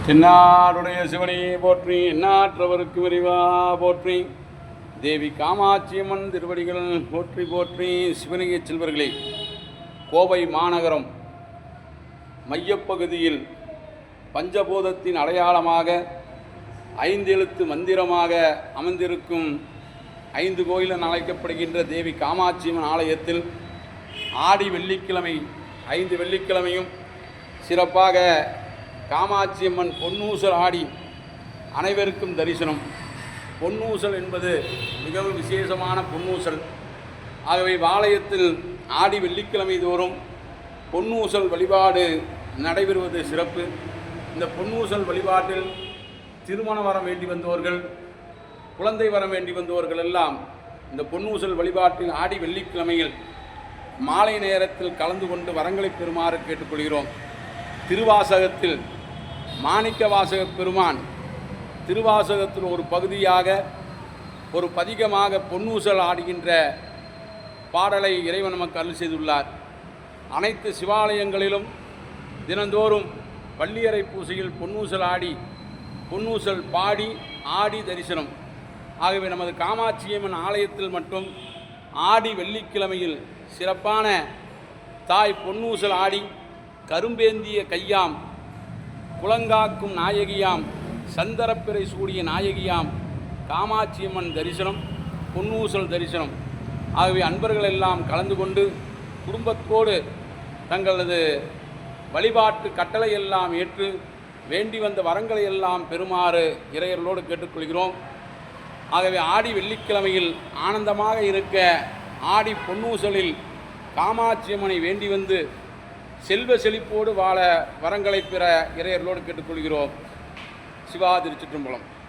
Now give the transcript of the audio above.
தென்னாடுடைய சிவனையை போற்றி, எண்ணாற்றவருக்கு விரிவா போற்றி. தேவி காமாட்சியம்மன் திருவடிகள் போற்றி போற்றி. சிவனைய செல்வர்களே, கோவை மாநகரம் மையப்பகுதியில் பஞ்சபூதத்தின் அடையாளமாக 5 எழுத்து மந்திரமாக அமர்ந்திருக்கும் 5 கோயில் என அழைக்கப்படுகின்ற தேவி காமாட்சியம்மன் ஆலயத்தில் ஆடி வெள்ளிக்கிழமை 5 வெள்ளிக்கிழமையும் சிறப்பாக காமாட்சியம்மன் பொன்னூசல் ஆடி அனைவருக்கும் தரிசனம். பொன்னூசல் என்பது மிகவும் விசேஷமான பொன்னூசல். ஆகவே ஆலயத்தில் ஆடி வெள்ளிக்கிழமை தோறும் பொன்னூசல் வழிபாடு நடைபெறுவது சிறப்பு. இந்த பொன்னூசல் வழிபாட்டில் திருமண வரம் வேண்டி வந்தவர்கள், குழந்தை வரம் வேண்டி வந்தவர்கள் எல்லாம் இந்த பொன்னூசல் வழிபாட்டில் ஆடி வெள்ளிக்கிழமையில் மாலை நேரத்தில் கலந்து கொண்டு வரங்களை பெறுமாறு கேட்டுக்கொள்கிறோம். திருவாசகத்தில் மாணிக்க வாசக பெருமான் திருவாசகத்தில் ஒரு பகுதியாக, ஒரு பதிகமாக பொன்னூசல் ஆடுகின்ற பாடலை இறைவன் நமக்கு அருள் செய்துள்ளார். அனைத்து சிவாலயங்களிலும் தினந்தோறும் பள்ளியறை பூசையில் பொன்னூசல் ஆடி, பொன்னூசல் பாடி ஆடி தரிசனம். ஆகவே நமது காமாட்சியம்மன் ஆலயத்தில் மட்டும் ஆடி வெள்ளிக்கிழமையில் சிறப்பான தாய் பொன்னூசல் ஆடி கரும்பேந்திய கையாம், குலங்காக்கும் நாயகியாம், சந்தரப்பிறை சூடிய நாயகியாம் காமாட்சியம்மன் தரிசனம், பொன்னூசல் தரிசனம். ஆகவே அன்பர்கள் எல்லாம் கலந்து கொண்டு குடும்பத்தோடு தங்களது வழிபாட்டு கட்டளை எல்லாம் ஏற்று வேண்டி வந்த வரங்களை எல்லாம் பெறுமாறு இறையர்களோடு கேட்டுக்கொள்கிறோம். ஆகவே ஆடி வெள்ளிக்கிழமையில் ஆனந்தமாக இருக்க ஆடி பொன்னூசலில் காமாட்சியம்மனை வேண்டி வந்து செல்வ செழிப்போடு வாழ வரங்களை பெற இறையர்களோடு கேட்டுக்கொள்கிறோம். சிவா திருச்சிற்றம்பலம்.